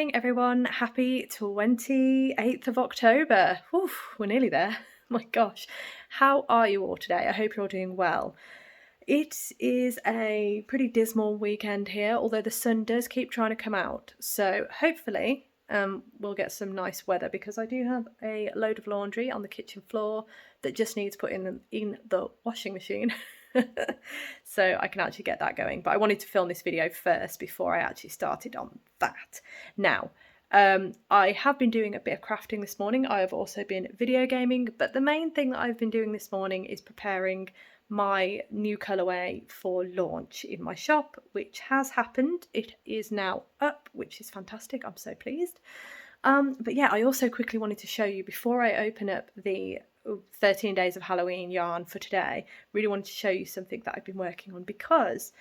morning, everyone. Happy 28th of October. Oof, we're nearly there. My gosh. How are you all today? I hope you're all doing well. It is a pretty dismal weekend here, although the sun does keep trying to come out. So hopefully we'll get some nice weather, because I do have a load of laundry on the kitchen floor that just needs put in the washing machine. So I can actually get that going. But I wanted to film this video first before I actually started on that. Now, I have been doing a bit of crafting this morning. I have also been video gaming, but the main thing that I've been doing this morning is preparing my new colourway for launch in my shop, which has happened. It is now up, which is fantastic. I'm so pleased. But yeah, I also quickly wanted to show you, before I open up the 13 days of Halloween yarn for today, really wanted to show you something that I've been working on, because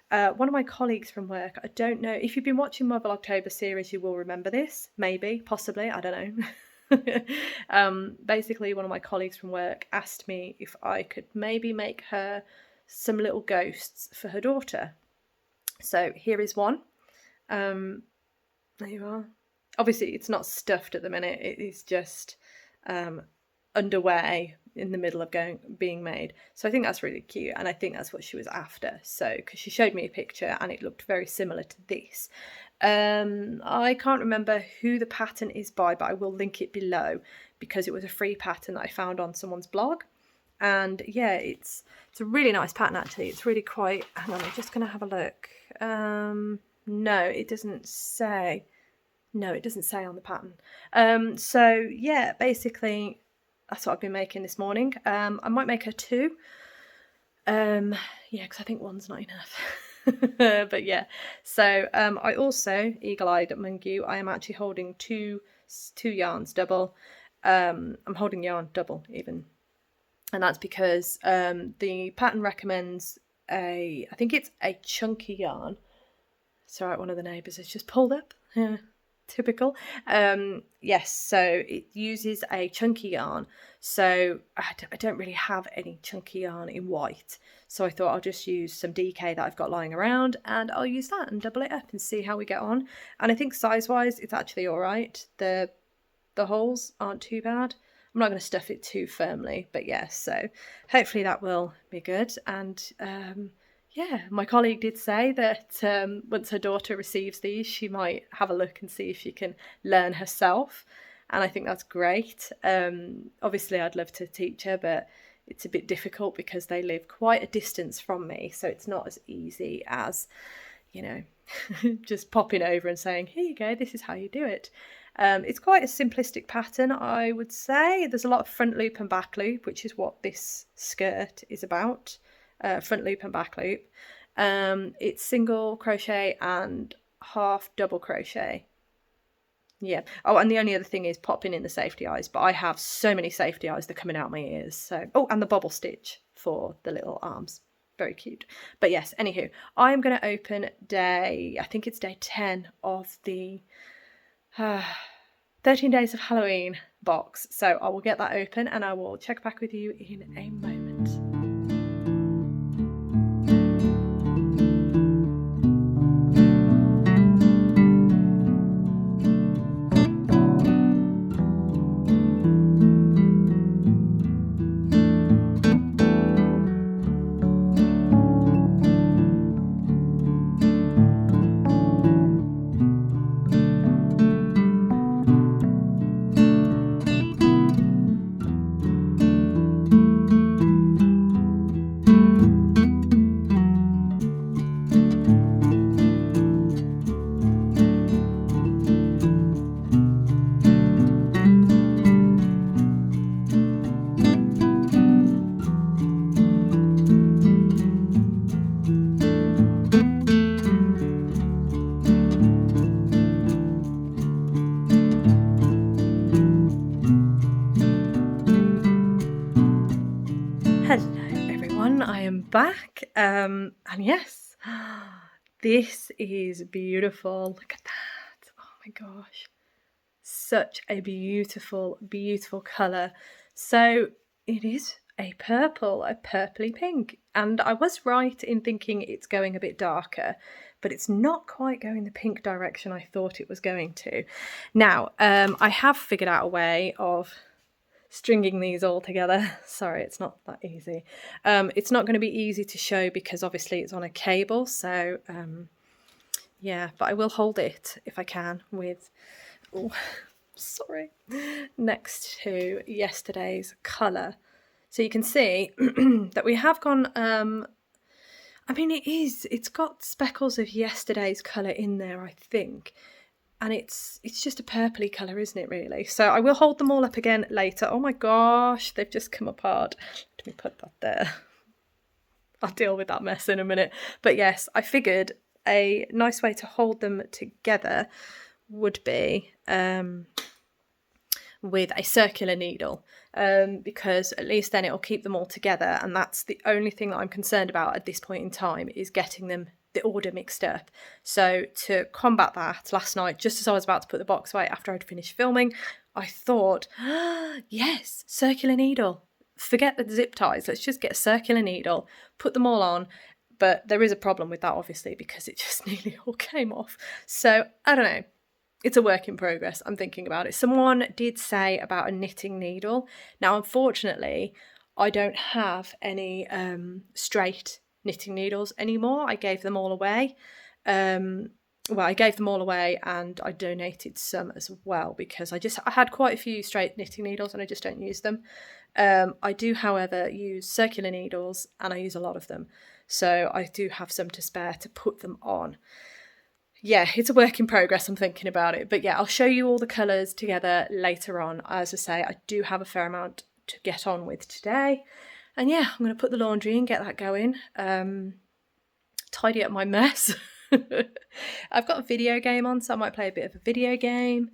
one of my colleagues from work, I don't know, if you've been watching my Vlogtober series, you will remember this, maybe, possibly, I don't know. Basically, one of my colleagues from work asked me if I could maybe make her some little ghosts for her daughter. So here is one. There you are. Obviously, it's not stuffed at the minute. It is just underway, in the middle of being made. So I think that's really cute, and I think that's what she was after. So, because she showed me a picture and it looked very similar to this. I can't remember who the pattern is by, but I will link it below, because it was a free pattern that I found on someone's blog. And yeah, it's a really nice pattern, actually. It's really quite, hang on, I'm just going to have a look. No, it doesn't say. No, it doesn't say on the pattern. So yeah, basically that's what I've been making this morning. I might make her two. Yeah, because I think one's not enough. But yeah, so I also, eagle-eyed among you, I am actually holding two yarns double. I'm holding yarn double even, and that's because the pattern recommends I think it's a chunky yarn. Sorry, one of the neighbours has just pulled up. Yeah. Typical. Yes, so it uses a chunky yarn, so I don't really have any chunky yarn in white, so I thought I'll just use some DK that I've got lying around, and I'll use that and double it up and see how we get on. And I think size wise it's actually all right. The holes aren't too bad. I'm not going to stuff it too firmly, but yes, so hopefully that will be good. And yeah, my colleague did say that once her daughter receives these, she might have a look and see if she can learn herself. And I think that's great. Obviously, I'd love to teach her, but it's a bit difficult because they live quite a distance from me. So it's not as easy as, you know, just popping over and saying, here you go, this is how you do it. It's quite a simplistic pattern, I would say. There's a lot of front loop and back loop, which is what this skirt is about. Front loop and back loop. It's single crochet and half double crochet. Yeah. Oh, and the only other thing is popping in the safety eyes, but I have so many safety eyes, they're coming out my ears. So, oh, and the bobble stitch for the little arms. Very cute. But yes, anywho, I'm going to open I think it's day 10 of the 13 days of Halloween box. So I will get that open and I will check back with you in a moment. I am back, and yes, this is beautiful. Look at that. Oh my gosh, such a beautiful colour. So it is a purpley pink. And I was right in thinking it's going a bit darker, but it's not quite going the pink direction I thought it was going to. Now, I have figured out a way of stringing these all together. Sorry, it's not that easy. It's not going to be easy to show because obviously it's on a cable, so yeah, but I will hold it if I can with, oh, sorry, next to yesterday's colour. So you can see that we have gone, I mean it's got speckles of yesterday's colour in there, I think. And it's just a purpley colour, isn't it, really? So I will hold them all up again later. Oh my gosh, they've just come apart. Let me put that there. I'll deal with that mess in a minute. But yes, I figured a nice way to hold them together would be with a circular needle, because at least then it'll keep them all together. And that's the only thing that I'm concerned about at this point in time, is getting them the order mixed up. So to combat that, last night, just as I was about to put the box away after I'd finished filming, I thought, yes, circular needle. Forget the zip ties. Let's just get a circular needle, put them all on. But there is a problem with that, obviously, because it just nearly all came off. So I don't know. It's a work in progress. I'm thinking about it. Someone did say about a knitting needle. Now, unfortunately, I don't have any straight knitting needles anymore. I gave them all away. I gave them all away and I donated some as well because I had quite a few straight knitting needles and I just don't use them. I do, however, use circular needles and I use a lot of them. So I do have some to spare to put them on. Yeah, it's a work in progress. I'm thinking about it. But yeah, I'll show you all the colours together later on. As I say, I do have a fair amount to get on with today. And yeah, I'm going to put the laundry in, get that going, tidy up my mess. I've got a video game on, so I might play a bit of a video game.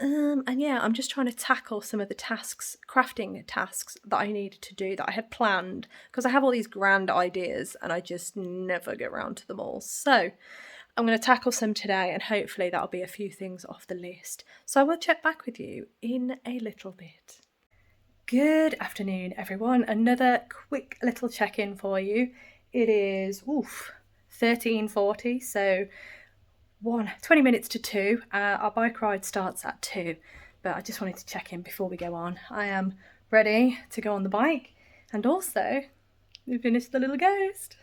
And yeah, I'm just trying to tackle some of the crafting tasks that I needed to do that I had planned, because I have all these grand ideas and I just never get around to them all. So I'm going to tackle some today and hopefully that'll be a few things off the list. So I will check back with you in a little bit. Good afternoon, everyone. Another quick little check-in for you. It is 13:40, so 20 minutes to 2. Our bike ride starts at 2, but I just wanted to check in before we go on. I am ready to go on the bike, and also we finished the little ghost.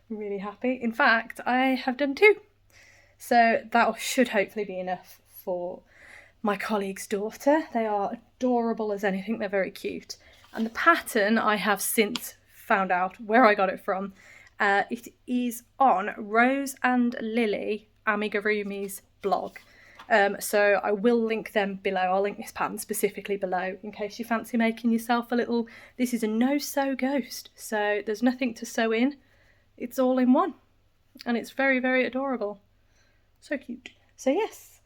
I'm really happy. In fact, I have done 2, so that should hopefully be enough for my colleague's daughter. They are adorable as anything. They're very cute. And the pattern I have since found out where I got it from. It is on Rose and Lily Amigurumi's blog. So I will link them below. I'll link this pattern specifically below in case you fancy making yourself a little... This is a no-sew ghost. So there's nothing to sew in. It's all in one. And it's very, very adorable. So cute. So yes.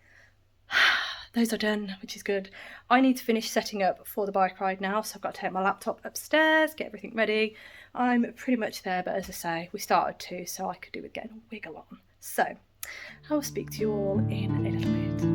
Those are done, which is good. I need to finish setting up for the bike ride now, so I've got to take my laptop upstairs, get everything ready. I'm pretty much there, but as I say, we started 2, so I could do with getting a wiggle on. So, I will speak to you all in a little bit.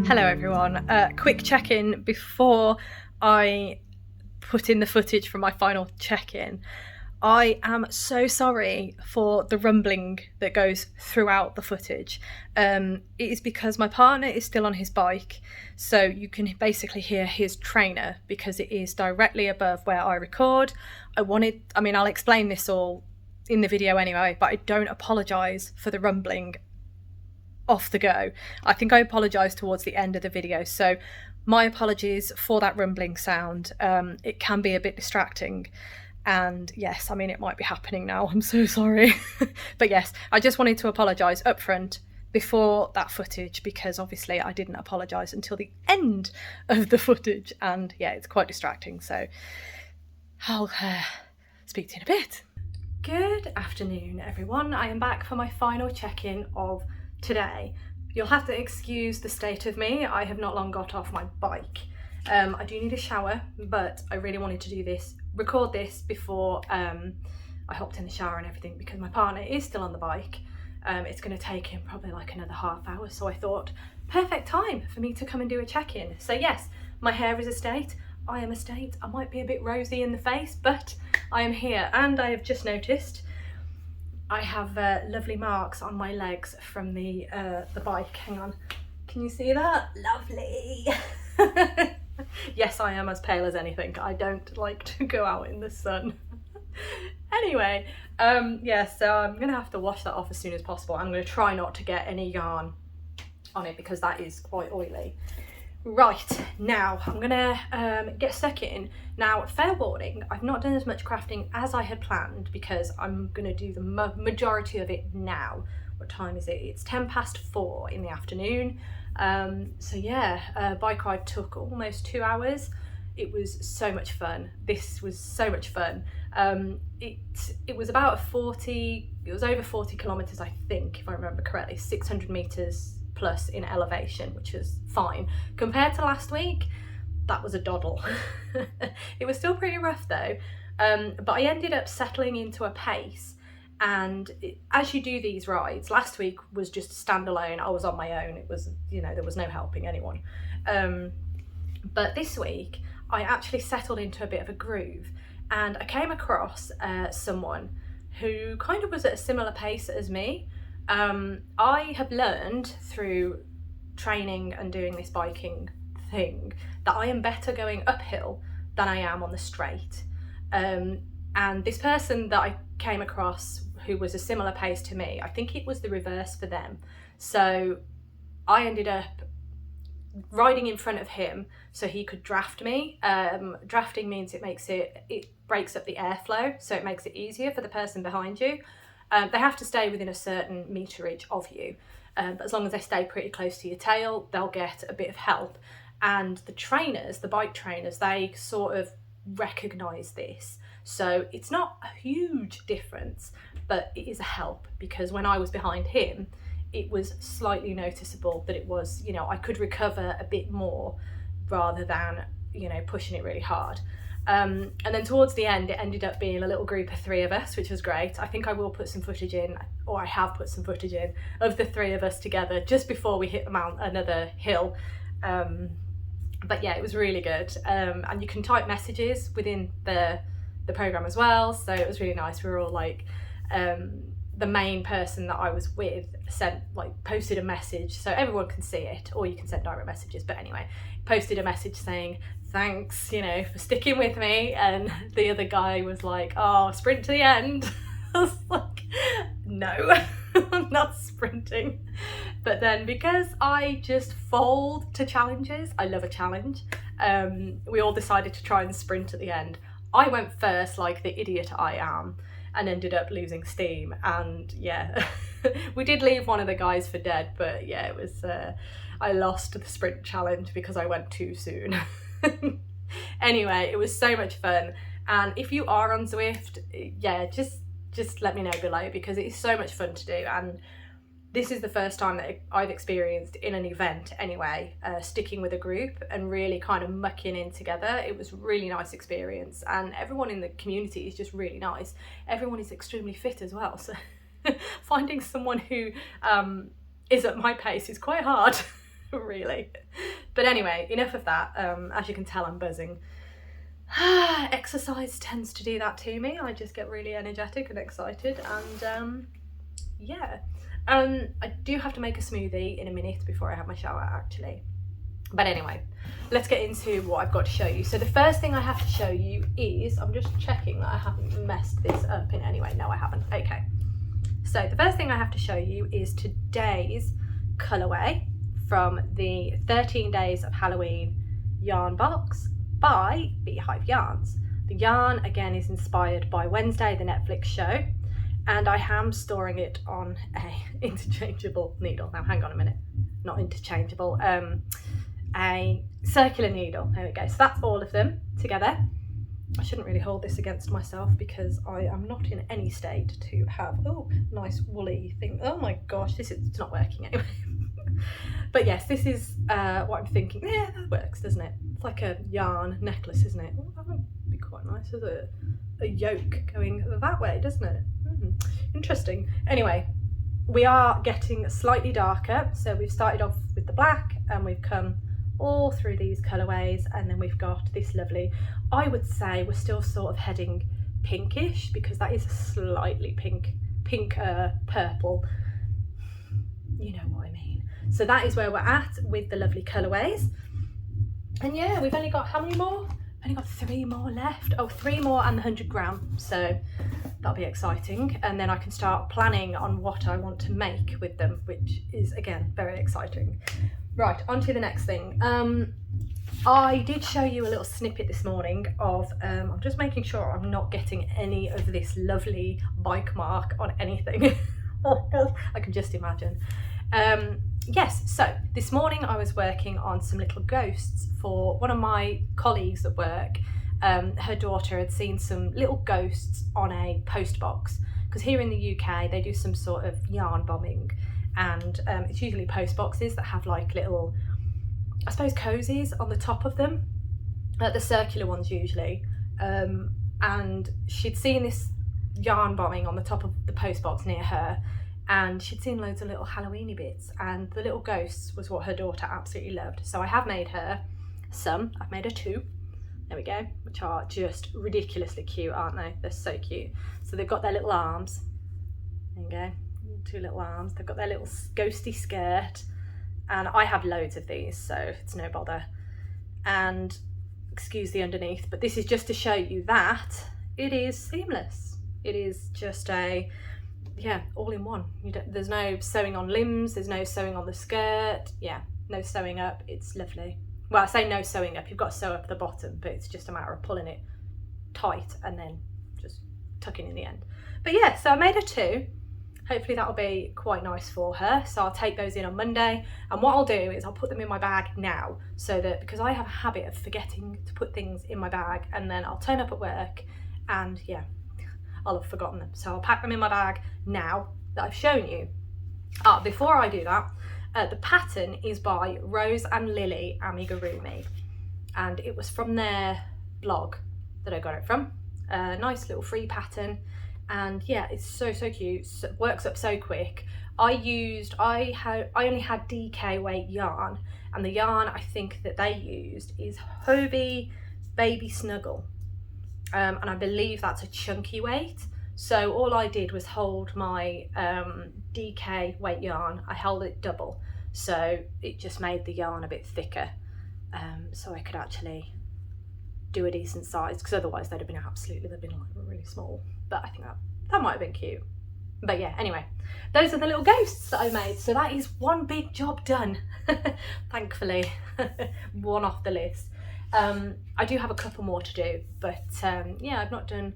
Hello everyone, quick check-in before I put in the footage for my final check-in. I am so sorry for the rumbling that goes throughout the footage. It is because my partner is still on his bike, so you can basically hear his trainer because it is directly above where I record. I'll explain this all in the video anyway, but I don't apologise for the rumbling off the go. I think I apologised towards the end of the video. So my apologies for that rumbling sound. It can be a bit distracting. And yes, I mean, it might be happening now. I'm so sorry. But yes, I just wanted to apologise up front before that footage, because obviously I didn't apologise until the end of the footage. And yeah, it's quite distracting. So I'll speak to you in a bit. Good afternoon, everyone. I am back for my final check-in of today. You'll have to excuse the state of me. I have not long got off my bike. I do need a shower, but I really wanted to do this, record this before I hopped in the shower and everything, because my partner is still on the bike. It's going to take him probably like another half hour, so I thought perfect time for me to come and do a check-in. So yes, my hair is a state, I am a state, I might be a bit rosy in the face, but I am here. And I have just noticed I have lovely marks on my legs from the bike. Hang on, can you see that? Lovely. Yes, I am as pale as anything. I don't like to go out in the sun. Anyway, yeah, so I'm gonna have to wash that off as soon as possible. I'm gonna try not to get any yarn on it because that is quite oily. Right, now I'm gonna get stuck in. Now, fair warning, I've not done as much crafting as I had planned because I'm gonna do the majority of it now. What time is it? It's 4:10 in the afternoon. So yeah, bike ride took almost 2 hours. It was so much fun. This was so much fun. It was about it was over 40 kilometers, I think, if I remember correctly, 600 meters plus in elevation, which was fine. Compared to last week, that was a doddle. It was still pretty rough though, but I ended up settling into a pace. And as you do these rides, last week was just standalone. I was on my own. It was, you know, there was no helping anyone. But this week, I actually settled into a bit of a groove, and I came across someone who kind of was at a similar pace as me. I have learned through training and doing this biking thing that I am better going uphill than I am on the straight. And this person that I came across who was a similar pace to me, I think it was the reverse for them. So I ended up riding in front of him so he could draft me. Drafting means it breaks up the airflow, so it makes it easier for the person behind you. They have to stay within a certain meterage of you, but as long as they stay pretty close to your tail, they'll get a bit of help. And the trainers, the bike trainers, they sort of recognise this. So it's not a huge difference, but it is a help, because when I was behind him, it was slightly noticeable that it was, you know, I could recover a bit more rather than, you know, pushing it really hard. And then towards the end, it ended up being a little group of 3 of us, which was great. I think I will put some footage in, or I have put some footage in, of the 3 of us together just before we hit another hill. But yeah, it was really good. And you can type messages within the program as well, so it was really nice. We were all like, the main person that I was with posted a message, so everyone can see it, or you can send direct messages, but anyway, posted a message saying thanks, you know, for sticking with me. And the other guy was like, oh, sprint to the end. I was like, no, I'm not sprinting. But then, because I just fold to challenges, I love a challenge, we all decided to try and sprint at the end. I went first like the idiot I am, and ended up losing steam. And yeah, we did leave one of the guys for dead, but yeah, it was I lost the sprint challenge because I went too soon. Anyway, it was so much fun. And if you are on Zwift, yeah, just let me know below, because it is so much fun to do. And this is the first time that I've experienced in an event anyway, sticking with a group and really kind of mucking in together. It was a really nice experience, and everyone in the community is just really nice. Everyone is extremely fit as well, so finding someone who is at my pace is quite hard, really. But anyway, enough of that. As you can tell, I'm buzzing. Exercise tends to do that to me. I just get really energetic and excited, and yeah. I do have to make a smoothie in a minute before I have my shower, actually. But anyway, let's get into what I've got to show you. So the first thing I have to show you is, I'm just checking that I haven't messed this up in any way. No, I haven't. Okay. So the first thing I have to show you is today's colourway from the 13 Days of Halloween yarn box by Beehive Yarns. The yarn again is inspired by Wednesday, the Netflix show, and I am storing it on a interchangeable needle. Now hang on a minute, not interchangeable, a circular needle. There we go. So that's all of them together. I shouldn't really hold this against myself because I am not in any state to have, oh, nice woolly thing. Oh my gosh, it's not working anyway. But yes, this is what I'm thinking. Yeah, that works, doesn't it? It's like a yarn necklace, isn't it? Oh, that would be quite nice as a yoke going that way, doesn't it? Interesting. Anyway, we are getting slightly darker. So we've started off with the black and we've come all through these colourways, and then we've got this lovely, I would say we're still sort of heading pinkish because that is a slightly pinker purple. You know what I mean. So that is where we're at with the lovely colourways. And yeah, we've only got how many more? Only got 3 more left. Oh, 3 more and the 100 gram. So that'll be exciting. And then I can start planning on what I want to make with them, which is again very exciting. Right, on to the next thing. I did show you a little snippet this morning of, I'm just making sure I'm not getting any of this lovely bike mark on anything. I can just imagine. Yes, so this morning I was working on some little ghosts for one of my colleagues at work. Her daughter had seen some little ghosts on a post box, because here in the UK they do some sort of yarn bombing, and it's usually post boxes that have like little, I suppose, cozies on the top of them, the circular ones usually, and she'd seen this yarn bombing on the top of the post box near her, and she'd seen loads of little Halloweeny bits, and the little ghosts was what her daughter absolutely loved. So I have made her some. I've made her 2, there we go, which are just ridiculously cute, aren't they? They're so cute. So they've got their little arms, there you go, 2 little arms. They've got their little ghosty skirt, and I have loads of these, so it's no bother. And excuse the underneath, but this is just to show you that it is seamless. It is just a, yeah, all in one. There's no sewing on limbs, there's no sewing on the skirt, yeah, no sewing up. It's lovely. Well, I say no sewing up, you've got to sew up the bottom, but it's just a matter of pulling it tight and then just tucking in the end. But yeah, so I made her 2. Hopefully that'll be quite nice for her. So I'll take those in on Monday. And what I'll do is I'll put them in my bag now, so that, because I have a habit of forgetting to put things in my bag, and then I'll turn up at work and yeah, I'll have forgotten them. So I'll pack them in my bag now that I've shown you. Before I do that, the pattern is by Rose and Lily Amigurumi, and it was from their blog that I got it from. A nice little free pattern. And yeah, it's so cute. So, works up so quick. I only had DK weight yarn, and the yarn I think that they used is Hobie Baby Snuggle, and I believe that's a chunky weight. So all I did was hold my DK weight yarn. I held it double, so it just made the yarn a bit thicker, so I could actually do a decent size, because otherwise they'd have been like really small. But I think that might have been cute. But yeah, anyway, those are the little ghosts that I made. So that is one big job done. Thankfully, one off the list. I do have a couple more to do, but yeah, I've not done,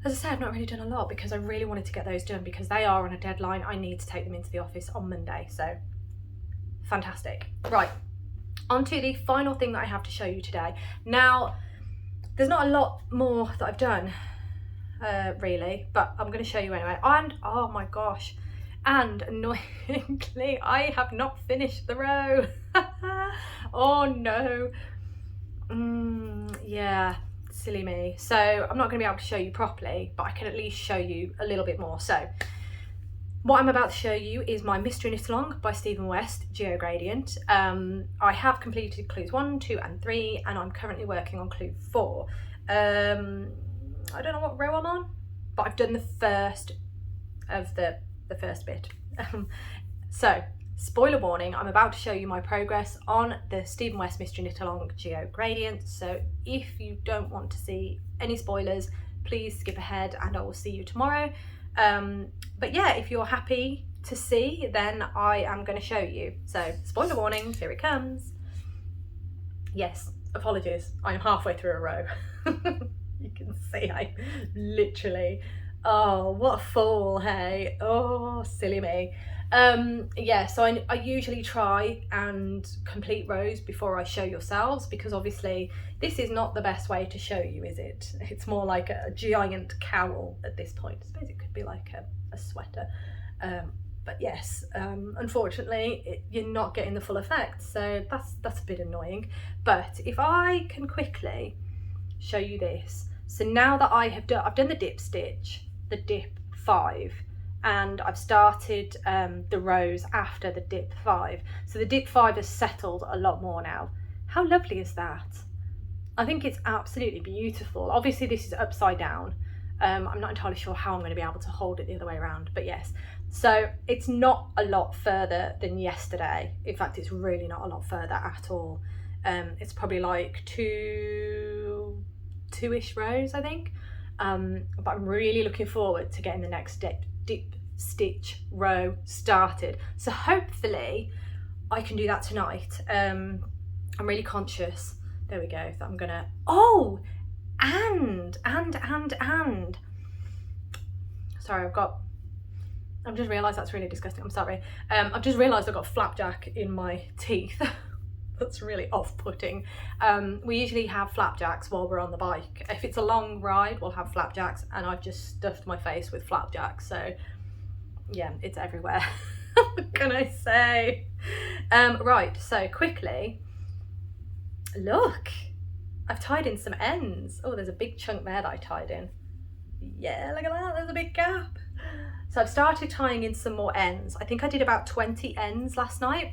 as I say, I've not really done a lot because I really wanted to get those done because they are on a deadline. I need to take them into the office on Monday, so fantastic. Right, on to the final thing that I have to show you today. Now, there's not a lot more that I've done, really, but I'm going to show you anyway. And oh my gosh, and annoyingly I have not finished the row. Oh no. Yeah, silly me. So I'm not going to be able to show you properly, but I can at least show you a little bit more. So what I'm about to show you is my Mystery Knit Along by Stephen West Geo Gradient. I have completed clues 1, 2 and 3, and I'm currently working on clue 4. I don't know what row I'm on, but I've done the first of the first bit. So, spoiler warning, I'm about to show you my progress on the Stephen West Mystery Knit Along Geo Gradient. So if you don't want to see any spoilers, please skip ahead and I will see you tomorrow. But yeah, if you're happy to see, then I am going to show you. So spoiler warning, here it comes. yes, apologies, I'm halfway through a row. You can see I literally, oh, what a fool, hey, oh, silly me. Yeah, so I usually try and complete rows before I show yourselves, because obviously this is not the best way to show you, is it? It's more like a giant cowl at this point. I suppose it could be like a sweater. But yes, unfortunately, you're not getting the full effect, so that's a bit annoying. But if I can quickly show you this, so now that I've done the dip stitch, the dip 5, and I've started the rows after the dip 5, so the dip 5 has settled a lot more now. How lovely is that? I think it's absolutely beautiful. Obviously this is upside down. I'm not entirely sure how I'm going to be able to hold it the other way around, but yes. So it's not a lot further than yesterday. In fact, it's really not a lot further at all. It's probably like two-ish rows, I think. But I'm really looking forward to getting the next dip stitch row started. So hopefully I can do that tonight. I'm really conscious. There we go. So I'm gonna, oh, and sorry, I've just realised that's really disgusting, I'm sorry. I've just realised I've got flapjack in my teeth. That's really off-putting. We usually have flapjacks while we're on the bike. If it's a long ride, we'll have flapjacks, and I've just stuffed my face with flapjacks, so yeah, it's everywhere. What can I say? Right, so quickly, look, I've tied in some ends. Oh, there's a big chunk there that I tied in. Yeah, look at that, there's a big gap. So I've started tying in some more ends. I think I did about 20 ends last night.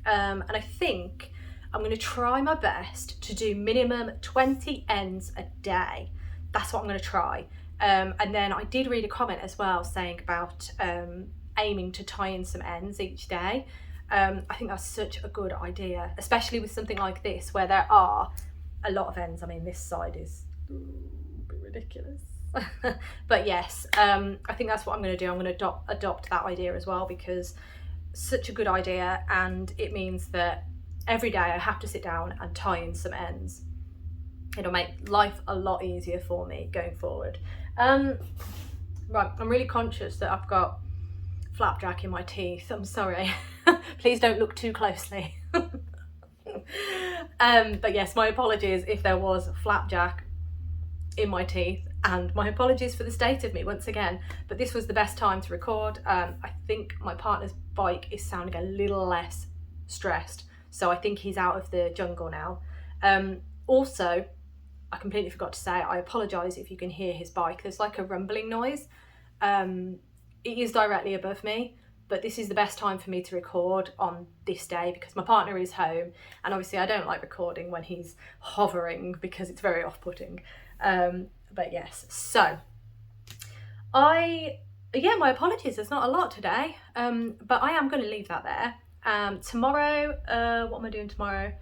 And I think I'm going to try my best to do minimum 20 ends a day. That's what I'm going to try. And then I did read a comment as well saying about aiming to tie in some ends each day. I think that's such a good idea, especially with something like this where there are a lot of ends. I mean, this side is a bit ridiculous. But yes, I think that's what I'm going to do. I'm going to adopt that idea as well, because such a good idea, and it means that every day I have to sit down and tie in some ends. It'll make life a lot easier for me going forward. Right, I'm really conscious that I've got flapjack in my teeth. I'm sorry. Please don't look too closely. But yes, my apologies if there was flapjack in my teeth, and my apologies for the state of me once again, but this was the best time to record. I think my partner's bike is sounding a little less stressed, so I think he's out of the jungle now. Also, I completely forgot to say, I apologise if you can hear his bike. There's like a rumbling noise. It is directly above me, but this is the best time for me to record on this day because my partner is home, and obviously I don't like recording when he's hovering because it's very off-putting. But yes, so my apologies, there's not a lot today, but I am going to leave that there. Tomorrow, what am I doing tomorrow?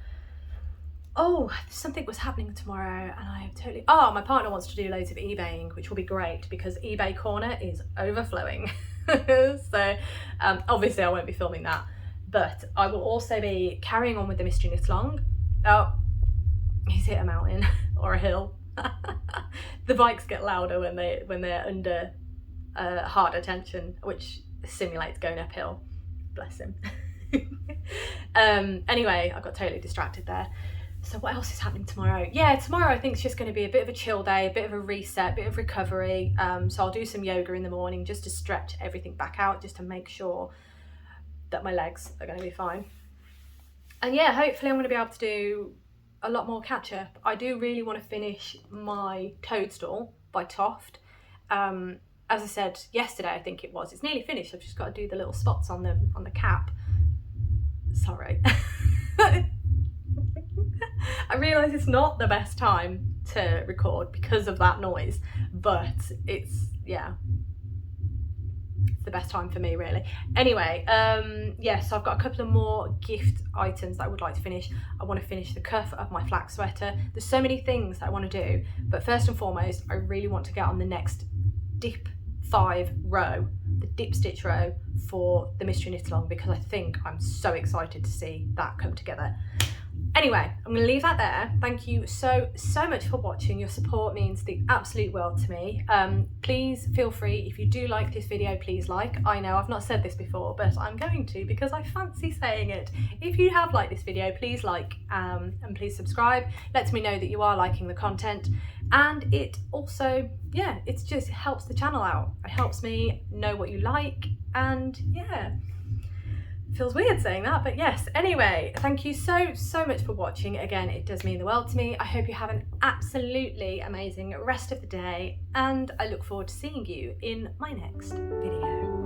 Oh, something was happening tomorrow and I have totally, my partner wants to do loads of eBaying, which will be great because eBay corner is overflowing. So obviously I won't be filming that, but I will also be carrying on with the mystery knit along. Oh, he's hit a mountain or a hill. The bikes get louder when they're under harder tension, which simulates going uphill. Bless him. Anyway, I got totally distracted there. So what else is happening tomorrow? Yeah, tomorrow I think it's just going to be a bit of a chill day, a bit of a reset, a bit of recovery. So I'll do some yoga in the morning just to stretch everything back out, just to make sure that my legs are going to be fine. And yeah, hopefully I'm going to be able to do a lot more catch up. I do really want to finish my toadstool by Toft. As I said yesterday, I think it was, it's nearly finished. I've just got to do the little spots on the cap. Sorry. I realise it's not the best time to record because of that noise, but it's the best time for me really. Anyway, so I've got a couple of more gift items that I would like to finish. I want to finish the cuff of my flax sweater. There's so many things that I want to do, but first and foremost I really want to get on the next dip 5 row, the dip stitch row for the mystery knit along, because I think I'm so excited to see that come together. Anyway, I'm going to leave that there. Thank you so much for watching. Your support means the absolute world to me. Please feel free, if you do like this video, please like. I know I've not said this before, but I'm going to because I fancy saying it. If you have liked this video, please like and please subscribe. Lets me know that you are liking the content, and it also, yeah, it just helps the channel out. It helps me know what you like, and yeah. Feels weird saying that, but yes. Anyway, thank you so much for watching. Again, it does mean the world to me. I hope you have an absolutely amazing rest of the day, and I look forward to seeing you in my next video.